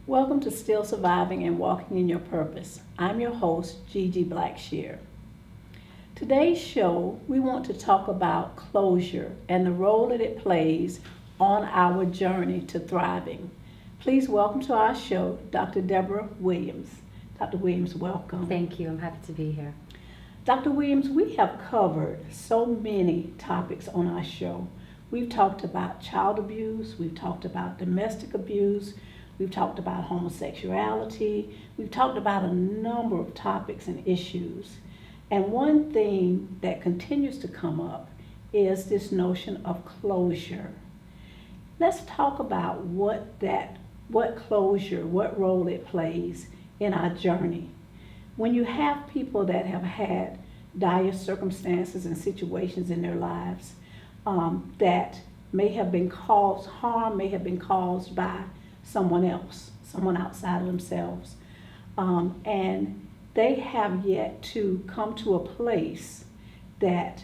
Welcome to Still Surviving and Walking in Your Purpose. I'm your host, Gigi Blackshear. Today's show, we want to talk about closure and the role that it plays on our journey to thriving. Please welcome to our show, Dr. Deborah Williams. Dr. Williams, welcome. Thank you. I'm happy to be here. Dr. Williams, we have covered so many topics on our show. We've talked about child abuse, we've talked about domestic abuse, we've talked about homosexuality, we've talked about a number of topics and issues. And one thing that continues to come up is this notion of closure. Let's talk about what closure, what role it plays in our journey. When you have people that have had dire circumstances and situations in their lives that may have been caused, harm may have been caused by someone else, someone outside of themselves, and they have yet to come to a place that,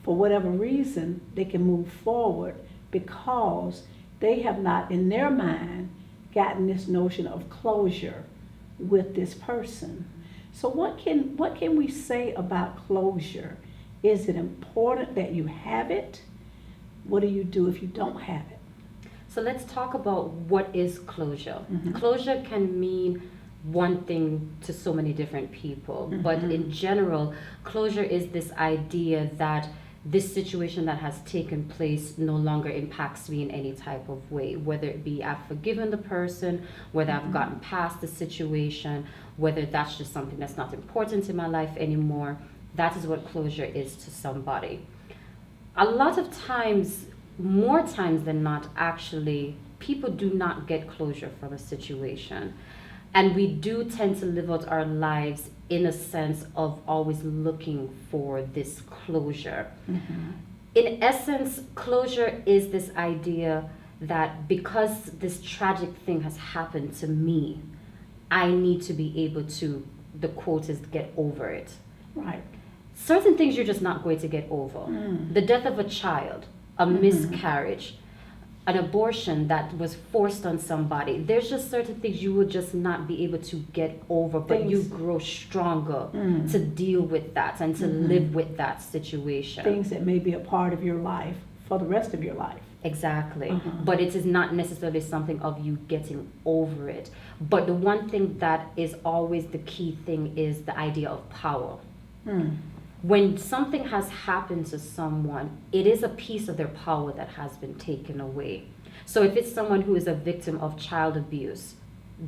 for whatever reason, they can move forward because they have not, in their mind, gotten this notion of closure with this person. So what can we say about closure? Is it important that you have it? What do you do if you don't have it? So let's talk about what is closure. Mm-hmm. Closure can mean one thing to so many different people, but in general, closure is this idea that this situation that has taken place no longer impacts me in any type of way, whether it be I've forgiven the person, whether I've gotten past the situation, whether that's just something that's not important in my life anymore. That is what closure is to somebody. A lot of times, more times than not, actually, people do not get closure from a situation. And we do tend to live out our lives in a sense of always looking for this closure. Mm-hmm. In essence, closure is this idea that because this tragic thing has happened to me, I need to be able to, the quote is, get over it. Right. Certain things you're just not going to get over. The death of a child, a miscarriage, an abortion that was forced on somebody. There's just certain things you will just not be able to get over, but you grow stronger to deal with that and to live with that situation. Things that may be a part of your life for the rest of your life. Exactly. But it is not necessarily something of you getting over it. But the one thing that is always the key thing is the idea of power. When something has happened to someone, it is a piece of their power that has been taken away. So if it's someone who is a victim of child abuse,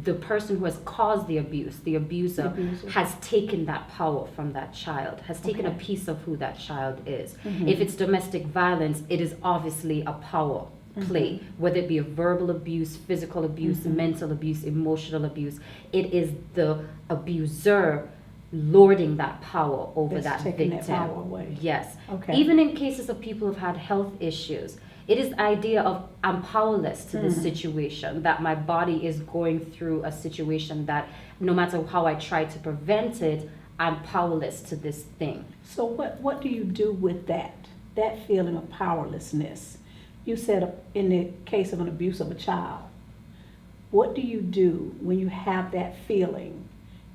the person who has caused the abuse, the abuser, has taken that power from that child, has taken a piece of who that child is. If it's domestic violence, it is obviously a power play, whether it be a verbal abuse, physical abuse, mental abuse, emotional abuse. It is the abuser lording that power over that victim. That power away. Yes. Okay. Even in cases of people who've had health issues, it is the idea of I'm powerless to this situation, that my body is going through a situation that no matter how I try to prevent it, I'm powerless to this thing. So what do you do with that feeling of powerlessness? You said in the case of an abuse of a child, what do you do when you have that feeling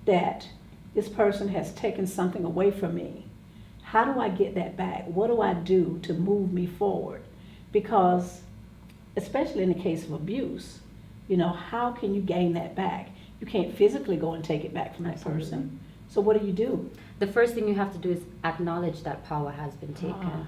that this person has taken something away from me? How do I get that back? What do I do to move me forward? Because, especially in the case of abuse, how can you gain that back? You can't physically go and take it back from that Absolutely. person. So what do you do? The first thing you have to do is acknowledge that power has been taken. Ah.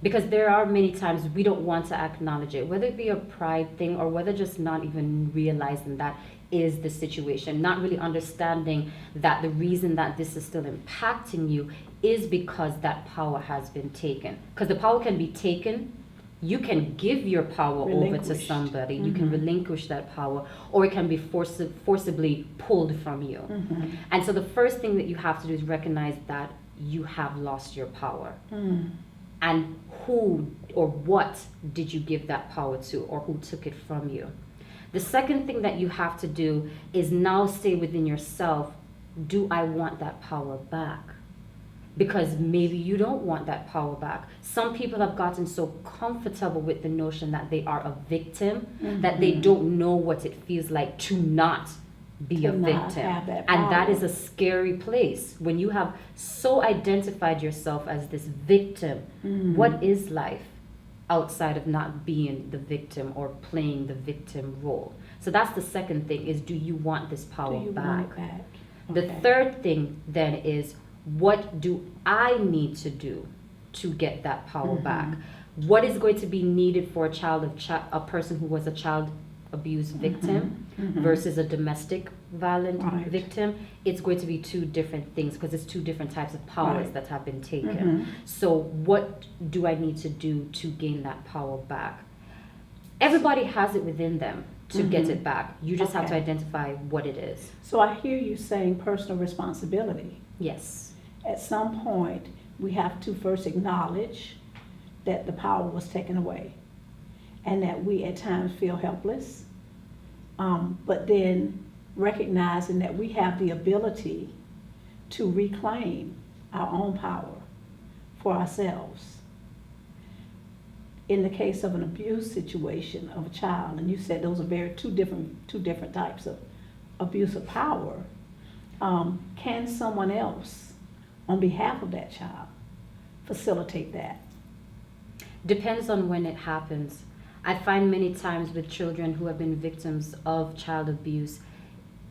Because there are many times we don't want to acknowledge it, whether it be a pride thing or whether just not even realizing that is the situation, not really understanding that the reason that this is still impacting you is because that power has been taken. Because the power can be taken, you can give your power over to somebody, you can relinquish that power, or it can be forcibly pulled from you. And so the first thing that you have to do is recognize that you have lost your power. And who or what did you give that power to, or who took it from you? The second thing that you have to do is now say within yourself, do I want that power back? Because maybe you don't want that power back. Some people have gotten so comfortable with the notion that they are a victim that they don't know what it feels like to not be a victim. And that is a scary place. When you have so identified yourself as this victim, what is life outside of not being the victim or playing the victim role? So that's the second thing, is do you want this power back? The third thing then is, what do I need to do to get that power back? What is going to be needed for a person who was a child abuse victim versus a domestic violent victim? It's going to be two different things, because it's two different types of powers that have been taken. So what do I need to do to gain that power back? Everybody has it within them to get it back. You just have to identify what it is. So I hear you saying personal responsibility. Yes. At some point, we have to first acknowledge that the power was taken away and that we at times feel helpless, but then recognizing that we have the ability to reclaim our own power for ourselves. In the case of an abuse situation of a child, and you said those are two different types of abuse of power, can someone else, on behalf of that child, facilitate that? Depends on when it happens. I find many times with children who have been victims of child abuse,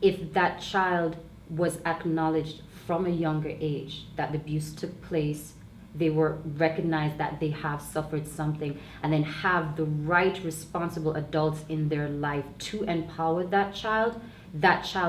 if that child was acknowledged from a younger age that the abuse took place, they were recognized that they have suffered something, and then have the right responsible adults in their life to empower that child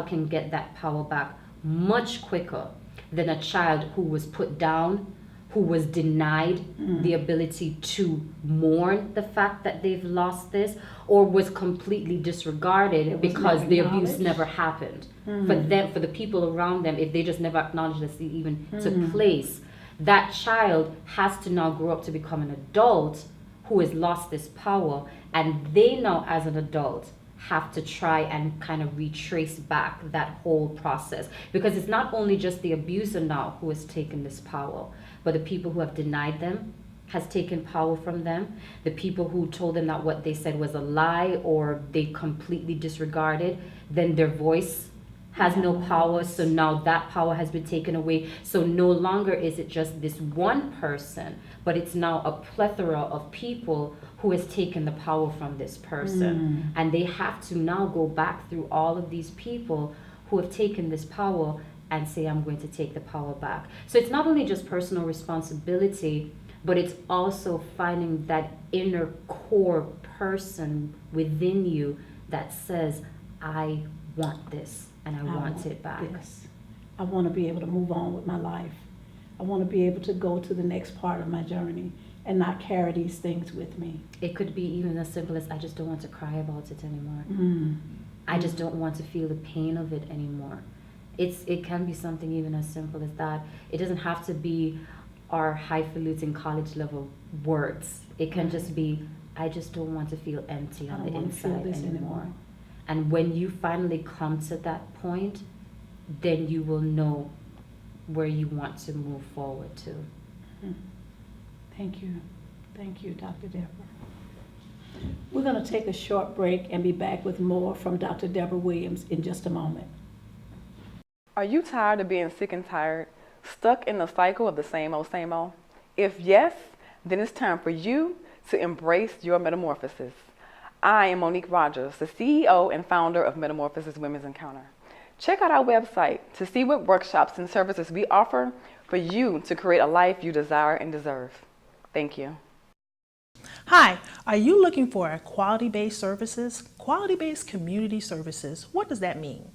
can get that power back much quicker than a child who was put down, who was denied the ability to mourn the fact that they've lost this, or was completely disregarded because the abuse never happened. For the people around them, if they just never acknowledged that it even took place, that child has to now grow up to become an adult who has lost this power, and they now, as an adult, have to try and kind of retrace back that whole process. Because it's not only just the abuser now who has taken this power, but the people who have denied them has taken power from them. The people who told them that what they said was a lie, or they completely disregarded, then their voice has no power, so now that power has been taken away. So no longer is it just this one person, but it's now a plethora of people who has taken the power from this person. And they have to now go back through all of these people who have taken this power and say, I'm going to take the power back. So it's not only just personal responsibility, but it's also finding that inner core person within you that says, I want this and I want it back. This. I want to be able to move on with my life. I want to be able to go to the next part of my journey and not carry these things with me. It could be even as simple as, I just don't want to cry about it anymore. I just don't want to feel the pain of it anymore. It can be something even as simple as that. It doesn't have to be our highfalutin college level words. It can just be, I just don't want to feel empty on the inside anymore. And when you finally come to that point, then you will know where you want to move forward to. Thank you. Thank you, Dr. Deborah. We're going to take a short break and be back with more from Dr. Deborah Williams in just a moment. Are you tired of being sick and tired, stuck in the cycle of the same old, same old? If yes, then it's time for you to embrace your metamorphosis. I am Monique Rogers, the CEO and founder of Metamorphosis Women's Encounter. Check out our website to see what workshops and services we offer for you to create a life you desire and deserve. Thank you. Hi, are you looking for quality-based services? Quality-based community services, what does that mean?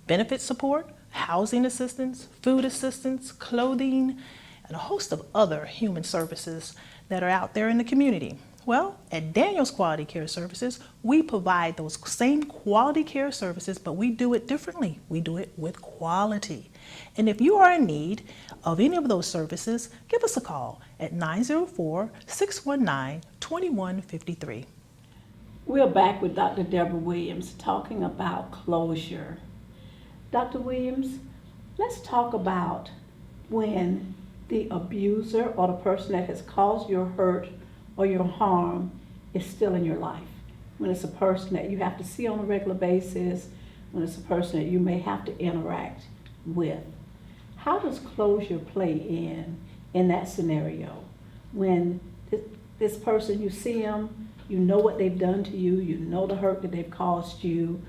Benefit support, housing assistance, food assistance, clothing, and a host of other human services that are out there in the community. Well, at Daniel's Quality Care Services, we provide those same quality care services, but we do it differently. We do it with quality. And if you are in need of any of those services, give us a call at 904-619-2153. We're back with Dr. Deborah Williams talking about closure. Dr. Williams, let's talk about when the abuser or the person that has caused your hurt or your harm is still in your life. When it's a person that you have to see on a regular basis, when it's a person that you may have to interact with. How does closure play in that scenario? When this person, you see them, you know what they've done to you, you know the hurt that they've caused you,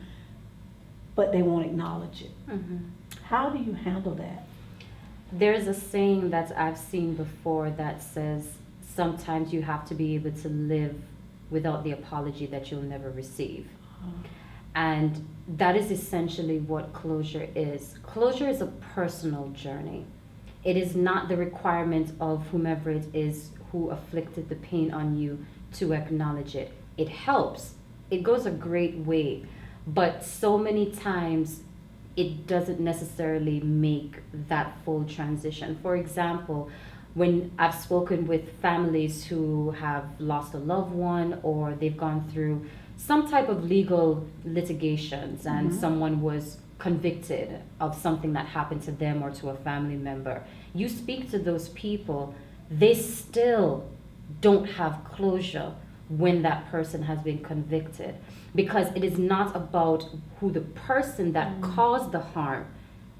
but they won't acknowledge it. Mm-hmm. How do you handle that? There's a saying that I've seen before that says, sometimes you have to be able to live without the apology that you'll never receive. And that is essentially what closure is. Closure is a personal journey. It is not the requirement of whomever it is who afflicted the pain on you to acknowledge it. It helps. It goes a great way. But so many times it doesn't necessarily make that full transition. For example, when I've spoken with families who have lost a loved one or they've gone through some type of legal litigations and someone was convicted of something that happened to them or to a family member, you speak to those people, they still don't have closure when that person has been convicted, because it is not about who the person that caused the harm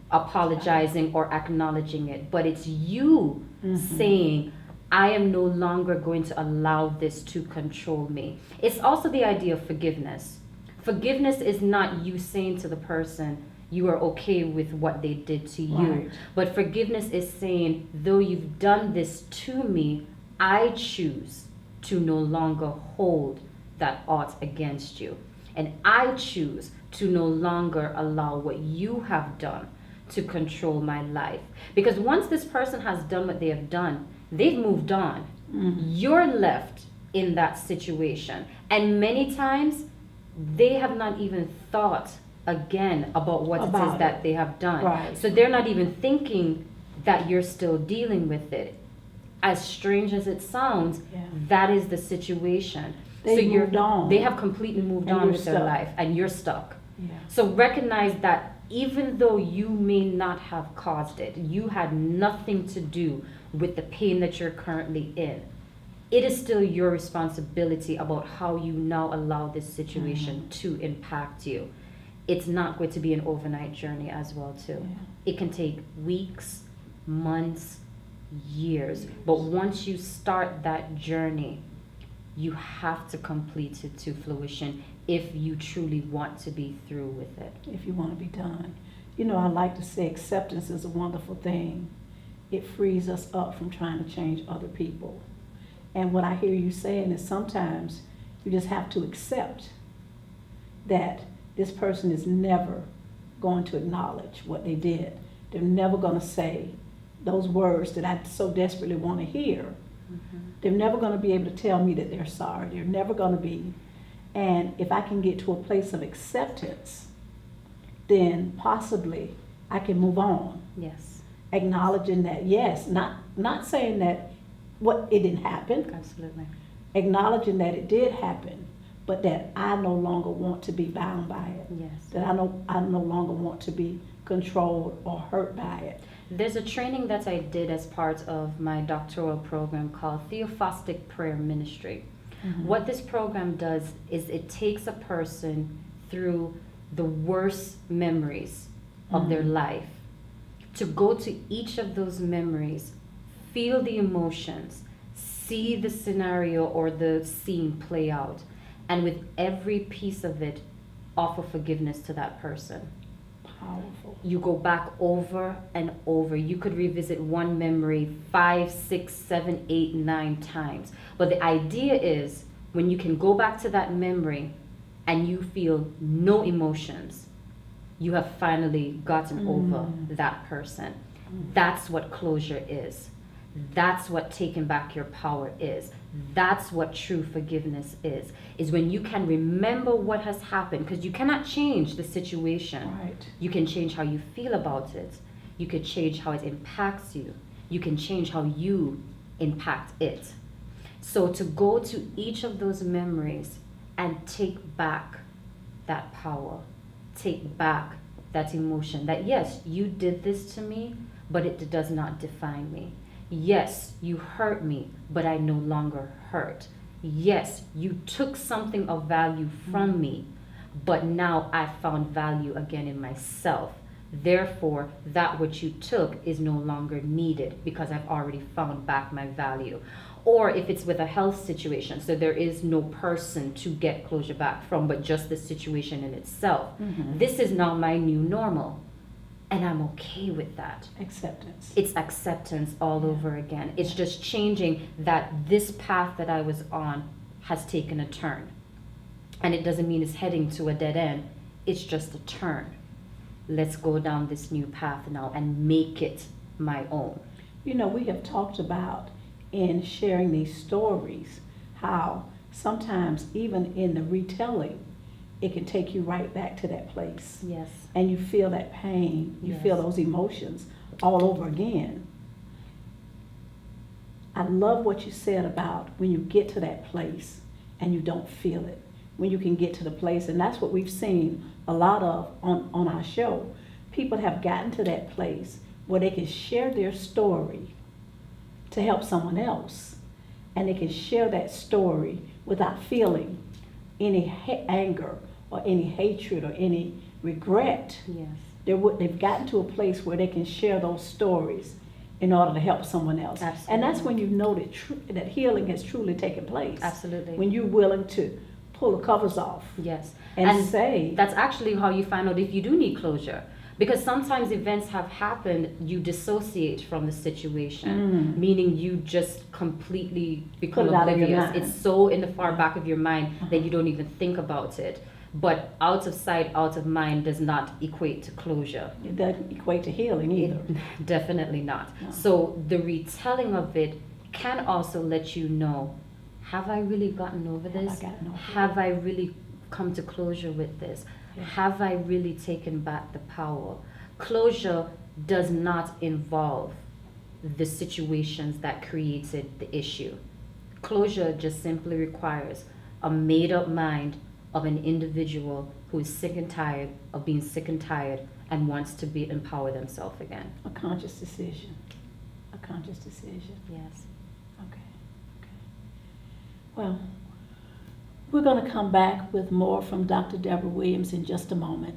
apologizing or acknowledging it, but it's you saying, I am no longer going to allow this to control me. It's also the idea of forgiveness. Forgiveness is not you saying to the person, you are okay with what they did to you. Right. But forgiveness is saying, though you've done this to me, I choose to no longer hold that ought against you. And I choose to no longer allow what you have done to control my life. Because once this person has done what they have done, they've moved on. You're left in that situation. And many times, they have not even thought again about what it is that they have done. Right. So they're not even thinking that you're still dealing with it. As strange as it sounds, that is the situation. They moved on. They have completely moved And on you're with their stuck. life, and you're stuck. Yeah. So recognize that even though you may not have caused it, you had nothing to do with the pain that you're currently in. It is still your responsibility about how you now allow this situation to impact you. It's not going to be an overnight journey as well, too. Yeah. It can take weeks, months, years. But once you start that journey, you have to complete it to fruition if you truly want to be through with it. If you want to be done. You know, I like to say acceptance is a wonderful thing. It frees us up from trying to change other people. And what I hear you saying is sometimes you just have to accept that this person is never going to acknowledge what they did. They're never going to say those words that I so desperately want to hear. They're never going to be able to tell me that they're sorry. They're never going to be. And if I can get to a place of acceptance, then possibly I can move on. Yes. Acknowledging that, yes, not saying that it didn't happen, Absolutely. acknowledging that it did happen, but that I no longer want to be bound by it. Yes. That I no longer want to be controlled or hurt by it. There's a training that I did as part of my doctoral program called Theophostic Prayer Ministry. What this program does is it takes a person through the worst memories of their life, to go to each of those memories, feel the emotions, see the scenario or the scene play out, and with every piece of it, offer forgiveness to that person. Powerful. You go back over and over. You could revisit one memory 5, 6, 7, 8, 9 times. But the idea is when you can go back to that memory and you feel no emotions, you have finally gotten over that person. That's what closure is. That's what taking back your power is. That's what true forgiveness is when you can remember what has happened, because you cannot change the situation. Right. You can change how you feel about it. You could change how it impacts you. You can change how you impact it. So to go to each of those memories and take back that power, take back that emotion, that yes, you did this to me, but it does not define me. Yes, you hurt me, but I no longer hurt. Yes, you took something of value from me, but now I found value again in myself. Therefore, that which you took is no longer needed because I've already found back my value. Or if it's with a health situation, so there is no person to get closure back from, but just the situation in itself. This is now my new normal. And I'm okay with that. Acceptance. It's acceptance all over again. It's just changing that this path that I was on has taken a turn. And it doesn't mean it's heading to a dead end. It's just a turn. Let's go down this new path now and make it my own. You know, we have talked about in sharing these stories how sometimes even in the retelling, it can take you right back to that place. Yes. And you feel that pain, you Yes. feel those emotions all over again. I love what you said about when you get to that place and you don't feel it, when you can get to the place, and that's what we've seen a lot of on our show. People have gotten to that place where they can share their story to help someone else, and they can share that story without feeling any anger or any hatred or any regret. Yes. They've gotten to a place where they can share those stories in order to help someone else. Absolutely. And that's when you know that healing has truly taken place. Absolutely. When you're willing to pull the covers off Yes. and say, that's actually how you find out if you do need closure. Because sometimes events have happened, you dissociate from the situation, meaning you just completely become Put it out of your oblivious. mind. It's so in the far back of your mind that you don't even think about it. But out of sight, out of mind does not equate to closure. it doesn't equate to healing either. Definitely not. No. So the retelling of it can also let you know, have I really gotten over Have I this? gotten over it? Have I really come to closure with this? Yeah. Have I really taken back the power? Closure does not involve the situations that created the issue. Closure just simply requires a made-up mind of an individual who is sick and tired of being sick and tired and wants to empower themselves again. A conscious decision. A conscious decision. Yes. Okay. Well, we're going to come back with more from Dr. Deborah Williams in just a moment.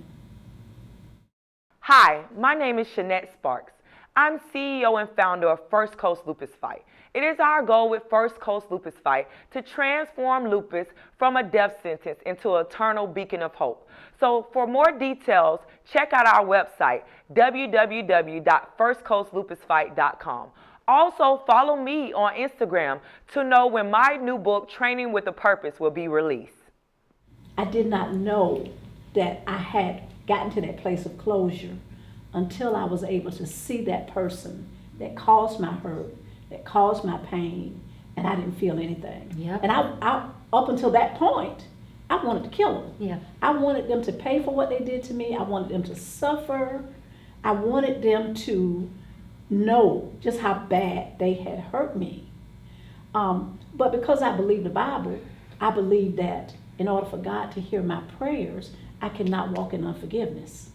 Hi, my name is Shanette Sparks. I'm CEO and founder of First Coast Lupus Fight. It is our goal with First Coast Lupus Fight to transform lupus from a death sentence into an eternal beacon of hope. So for more details, check out our website, www.firstcoastlupusfight.com. Also, follow me on Instagram to know when my new book, Training with a Purpose, will be released. I did not know that I had gotten to that place of closure until I was able to see that person that caused my hurt, that caused my pain, and I didn't feel anything. Yep. And I up until that point, I wanted to kill them. Yeah. I wanted them to pay for what they did to me. I wanted them to suffer. I wanted them to know just how bad they had hurt me. But because I believe the Bible, I believe that in order for God to hear my prayers, I cannot walk in unforgiveness.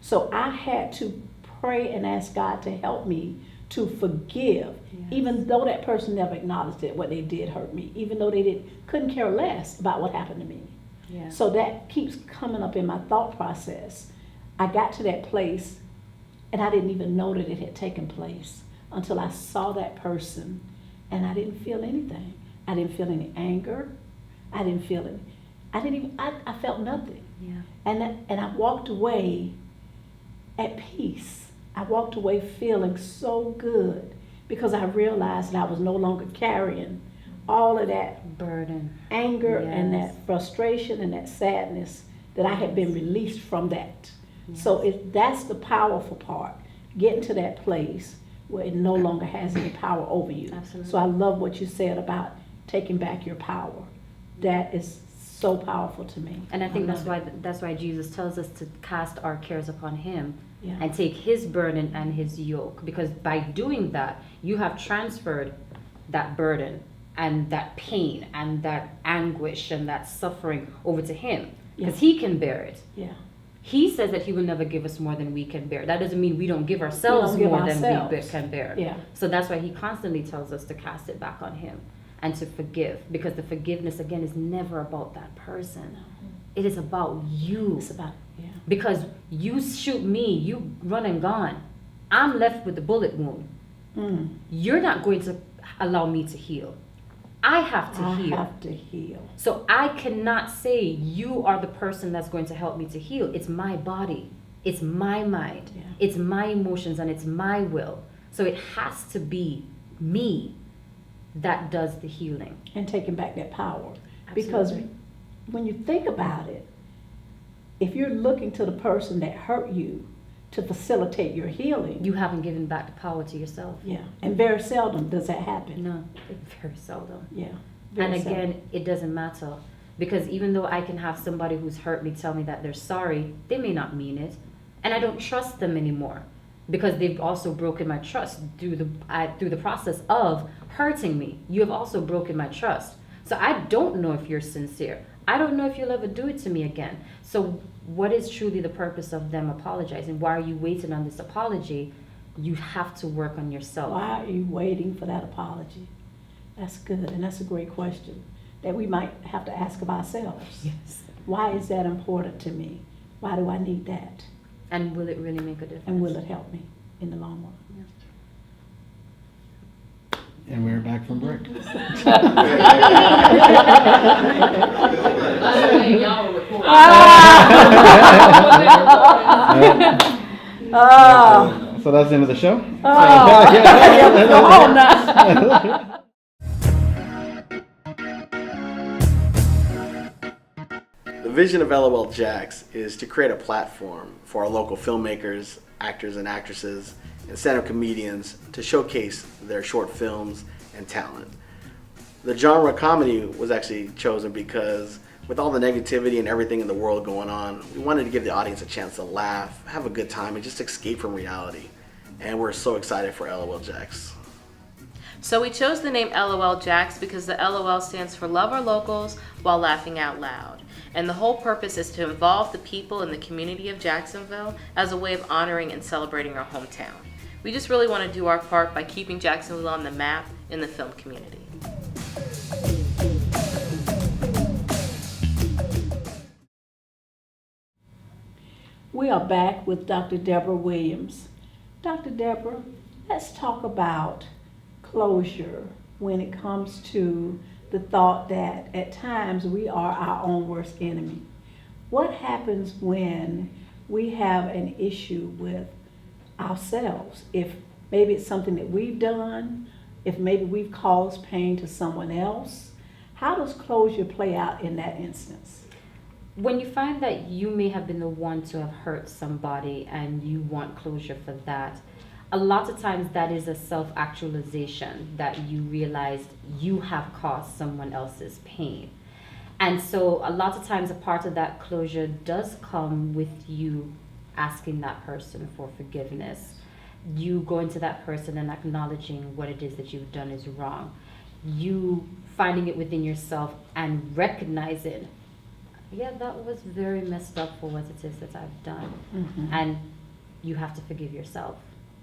So I had to pray and ask God to help me to forgive, even though that person never acknowledged it, what they did hurt me, even though they couldn't care less about what happened to me. Yeah. So that keeps coming up in my thought process. I got to that place and I didn't even know that it had taken place until I saw that person and I didn't feel anything. I didn't feel any anger. I didn't feel it. I felt nothing. Yeah. And I walked away at peace. I walked away feeling so good because I realized that I was no longer carrying all of that Burden. anger and Yes. that frustration and that sadness that I had been released from that. Yes. So that's the powerful part, getting to that place where it no longer has any power over you. Absolutely. So I love what you said about taking back your power. That is so powerful to me. And I think love that's why Jesus tells us to cast our cares upon him Yeah. and take his burden and his yoke. Because by doing that, you have transferred that burden and that pain and that anguish and that suffering over to him. Because he can bear it. Yeah. He says that he will never give us more than we can bear. That doesn't mean we don't give ourselves give more than we ourselves. can bear. Yeah. So that's why he constantly tells us to cast it back on him and to forgive. Because the forgiveness, again, is never about that person. It is about you. It's about, yeah. Because you shoot me, you run and gone. I'm left with the bullet wound. Mm. You're not going to allow me to heal. I have to I heal. have to heal. So I cannot say you are the person that's going to help me to heal. It's my body. It's my mind. Yeah. It's my emotions and it's my will. So it has to be me that does the healing. And taking back that power. Because Absolutely. when you think about it, if you're looking to the person that hurt you to facilitate your healing, You haven't given back the power to yourself. yeah, and very seldom does that happen. No, very seldom. Yeah. And very again, seldom. it doesn't matter. Because even though I can have somebody who's hurt me tell me that they're sorry, they may not mean it. And I don't trust them anymore. Because they've also broken my trust through the process of hurting me. You have also broken my trust. So I don't know if you're sincere. I don't know if you'll ever do it to me again. So what is truly the purpose of them apologizing? Why are you waiting on this apology? You have to work on yourself. Why are you waiting for that apology? That's good, and that's a great question that we might have to ask of ourselves. Yes. Why is that important to me? Why do I need that? And will it really make a difference? And will it help me in the long run? And we're back from break. Oh, So that's the end of the show. oh no. The vision of LOL Jax is to create a platform for our local filmmakers, actors and actresses, and stand-up comedians to showcase their short films and talent. The genre comedy was actually chosen because with all the negativity and everything in the world going on, we wanted to give the audience a chance to laugh, have a good time, and just escape from reality. And we're so excited for LOL Jax. So we chose the name LOL Jax because the LOL stands for Love Our Locals While Laughing Out Loud. And the whole purpose is to involve the people in the community of Jacksonville as a way of honoring and celebrating our hometown. We just really want to do our part by keeping Jacksonville on the map in the film community. We are back with Dr. Deborah Williams. Dr. Deborah, let's talk about closure when it comes to the thought that at times we are our own worst enemy. What happens when we have an issue with ourselves? If maybe it's something that we've done, if maybe we've caused pain to someone else, how does closure play out in that instance? When you find that you may have been the one to have hurt somebody and you want closure for that, a lot of times that is a self-actualization that you realized you have caused someone else's pain. And so a lot of times a part of that closure does come with you asking that person for forgiveness. You going to that person and acknowledging what it is that you've done is wrong. You finding it within yourself and recognizing, yeah, that was very messed up for what it is that I've done. Mm-hmm. And you have to forgive yourself.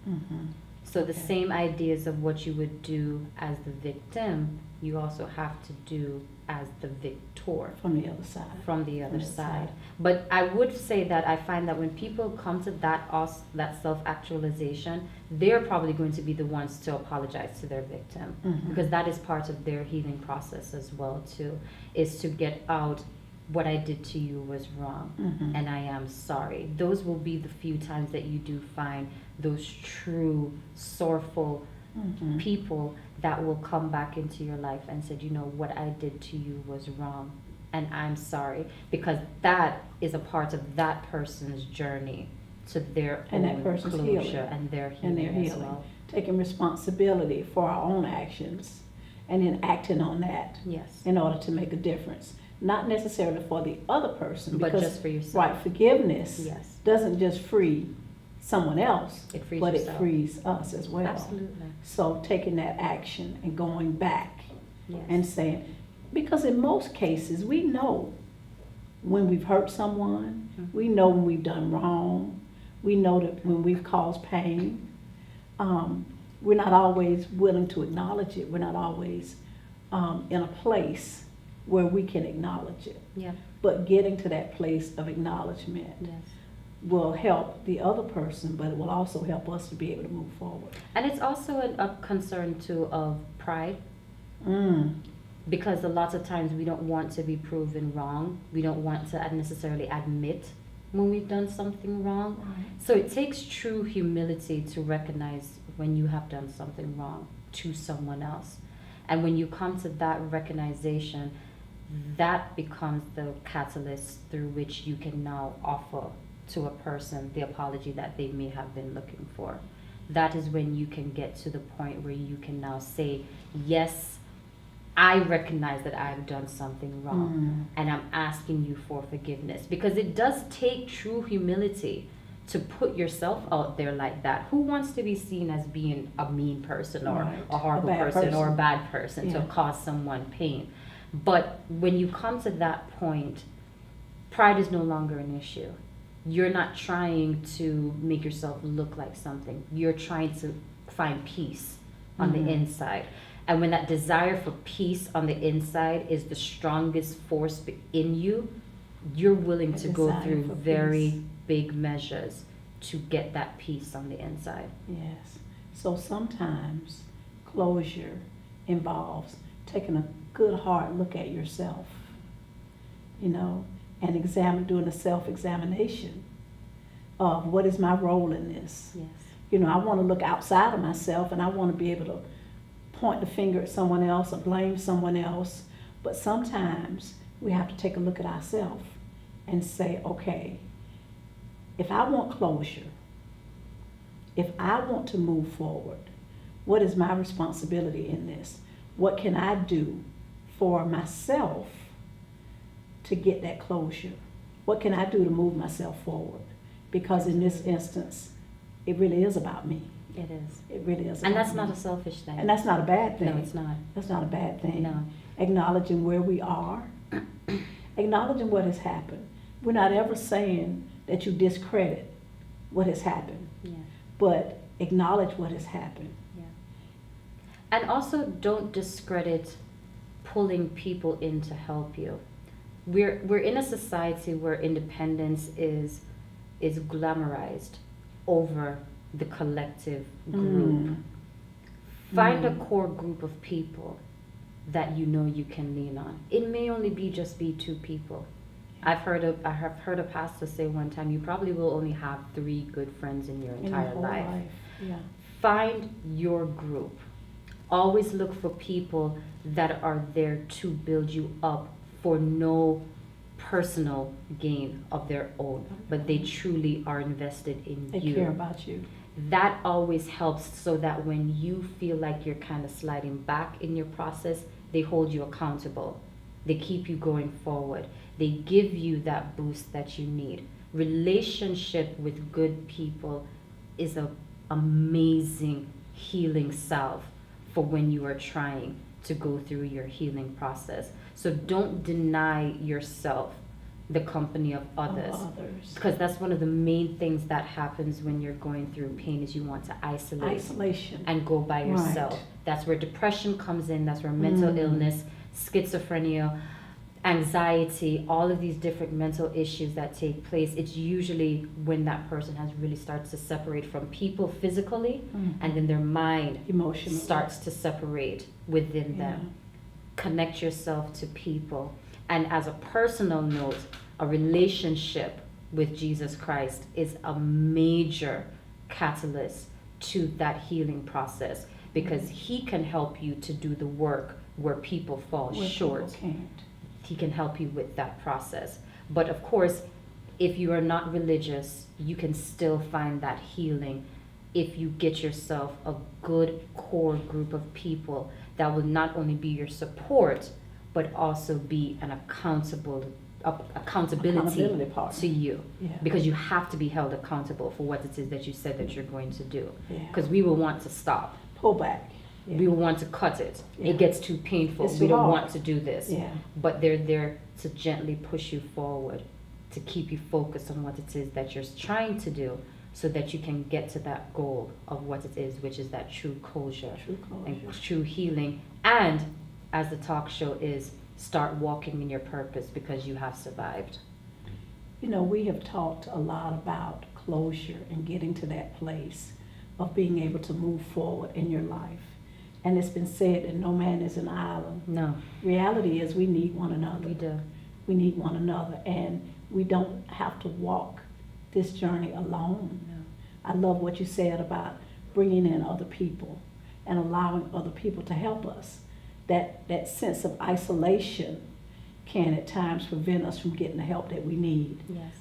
Mm-hmm. So the Okay. same ideas of what you would do as the victim, you also have to do as the victor From the other side. from the other From the side. side. But I would say that I find that when people come to that self-actualization, they're probably going to be the ones to apologize to their victim, Mhm. because that is part of their healing process as well too, is to get out, what I did to you was wrong, Mhm. and I am sorry. Those will be the few times that you do find those true sorrowful Mhm. people that will come back into your life and said, you know, what I did to you was wrong, and I'm sorry, because that is a part of that person's journey to their And that own person's closure healing. and their And healing their as healing. well. Taking responsibility for our own actions and then acting on that Yes. in order to make a difference. Not necessarily for the other person. But because, just for yourself. Right, forgiveness Yes. doesn't just free someone else, It frees but yourself. it frees us as well. Absolutely. So taking that action and going back Yes. and saying, because in most cases, we know when we've hurt someone, Mhm. we know when we've done wrong, we know that when we've caused pain. We're not always willing to acknowledge it. We're not always in a place where we can acknowledge it. Yeah. But getting to that place of acknowledgement Yes. will help the other person, but it will also help us to be able to move forward. And it's also a concern too of pride, Mm. because a lot of times we don't want to be proven wrong. We don't want to necessarily admit when we've done something wrong. So it takes true humility to recognize when you have done something wrong to someone else. And when you come to that recognition, that becomes the catalyst through which you can now offer to a person the apology that they may have been looking for. That is when you can get to the point where you can now say, yes, I recognize that I've done something wrong, and I'm asking you for forgiveness. Because it does take true humility to put yourself out there like that. Who wants to be seen as being a mean person or Right. a horrible A bad person or a person. bad person to Yeah. cause someone pain? But when you come to that point, pride is no longer an issue. You're not trying to make yourself look like something. You're trying to find peace on the inside. And when that desire for peace on the inside is the strongest force in you, you're willing A to go desire through for very peace. big measures to get that peace on the inside. Yes. So sometimes closure involves taking a good hard look at yourself, and doing a self-examination of what is my role in this. Yes. I want to look outside of myself and I want to be able to point the finger at someone else or blame someone else. But sometimes we have to take a look at ourselves and say, okay, if I want closure, if I want to move forward, what is my responsibility in this? What can I do for myself to get that closure? What can I do to move myself forward? Because in this instance, it really is about me. It is. It really is. And about that's not me. a selfish thing. And that's not a bad thing. No, it's not. That's not a bad thing. No. Acknowledging where we are, acknowledging what has happened. We're not ever saying that you discredit what has happened, Yeah. but acknowledge what has happened. Yeah. And also don't discredit pulling people in to help you. We're in a society where independence is glamorized over the collective group. Find a core group of people that you know you can lean on. It may only be two people. I have heard a pastor say one time, you probably will only have 3 good friends in your In your entire whole life. Yeah. Find your group. Always look for people that are there to build you up for no personal gain of their own, but they truly are invested in They you. care about you. That always helps, so that when you feel like you're kind of sliding back in your process, they hold you accountable. They keep you going forward. They give you that boost that you need. Relationship with good people is an amazing healing salve for when you are trying to go through your healing process. So don't deny yourself the company of others. Because that's one of the main things that happens when you're going through pain is you want to isolate Isolation. and go by yourself. Right. That's where depression comes in. That's where mental illness, schizophrenia, anxiety, all of these different mental issues that take place. It's usually when that person has really starts to separate from people physically, and then their mind Emotionally. starts to separate within them. Connect yourself to people. And as a personal note, a relationship with Jesus Christ is a major catalyst to that healing process, because he can help you to do the work where people fall Where short. people can't. He can help you with that process. But of course, if you are not religious, you can still find that healing if you get yourself a good core group of people that will not only be your support, but also be an accountability partner. to you. Yeah. Because you have to be held accountable for what it is that you said that you're going to do. Yeah. Because we will want to stop. Pull back. Yeah. We will want to cut it. Yeah. It gets too painful. It's We too don't hard. want to do this. Yeah. But they're there to gently push you forward, to keep you focused on what it is that you're trying to do, so that you can get to that goal of what it is, which is that true closure, and true healing. And as the talk show is, start walking in your purpose because you have survived. You know, we have talked a lot about closure and getting to that place of being able to move forward in your life. And it's been said that no man is an island. No, Reality is we need one another. we do. We need one another, and we don't have to walk this journey alone. No. I love what you said about bringing in other people and allowing other people to help us. That sense of isolation can at times prevent us from getting the help that we need. Yes,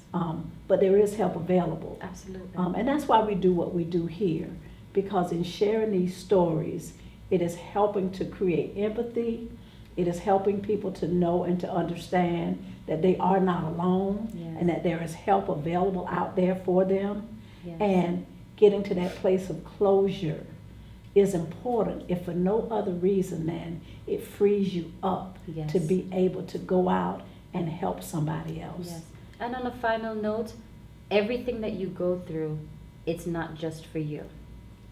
But there is help available. absolutely. And that's why we do what we do here, because in sharing these stories, it is helping to create empathy. It is helping people to know and to understand that they are not alone, Yes. and that there is help available out there for them. Yes. And getting to that place of closure is important, if for no other reason than it frees you up Yes. to be able to go out and help somebody else. Yes. And on a final note, everything that you go through, it's not just for you.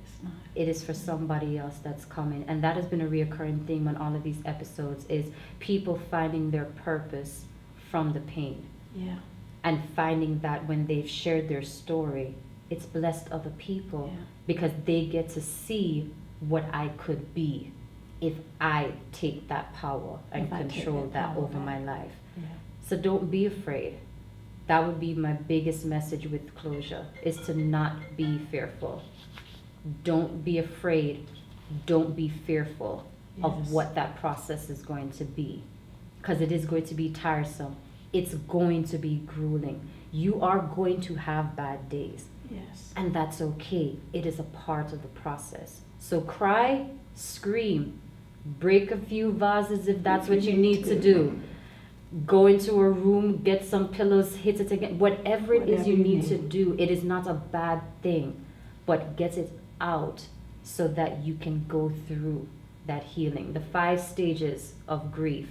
It's not. It is for somebody else that's coming. And that has been a reoccurring theme on all of these episodes, is people finding their purpose from the pain. Yeah. And finding that when they've shared their story, it's blessed other people, Yeah. because they get to see what I could be if I take that power and If I take control that that power over my back. life. Yeah. So don't be afraid. That would be my biggest message with closure, is to not be fearful. Don't be afraid. Don't be fearful of Yes. what that process is going to be, because it is going to be tiresome. It's going to be grueling. You are going to have bad days, Yes. and that's okay. It is a part of the process. So cry, scream, break a few vases if that's what you need to do. Go into a room, get some pillows, hit it again. Whatever it is Whatever you you need to need. do, it is not a bad thing, but get it out so that you can go through that healing. The 5 stages of grief: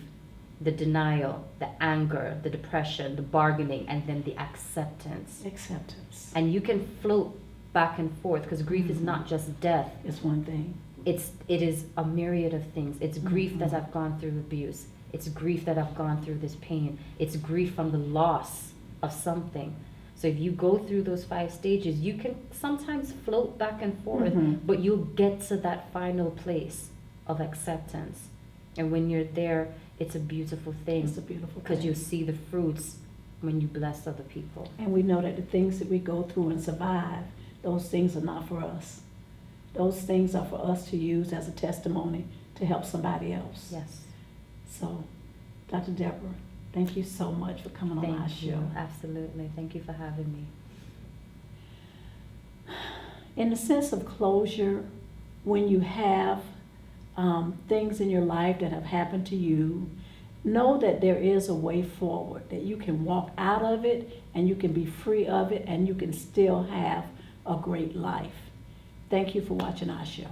the denial, the anger, the depression, the bargaining, and then the acceptance. Acceptance. And you can float back and forth, because grief is not just death. It's one thing. It is a myriad of things. It's grief that Mhm. I've gone through abuse. It's grief that I've gone through this pain. It's grief from the loss of something. So if you go through those 5 stages, you can sometimes float back and forth, Mhm. but you'll get to that final place of acceptance. And when you're there, it's a beautiful thing, It's a beautiful because thing. you see the fruits when you bless other people. And we know that the things that we go through and survive, those things are not for us. Those things are for us to use as a testimony to help somebody else. Yes. So, Dr. Deborah, thank you so much for coming on our Thank you. show. Absolutely. Thank you for having me. In the sense of closure, when you have things in your life that have happened to you, know that there is a way forward, that you can walk out of it and you can be free of it, and you can still have a great life. Thank you for watching our show.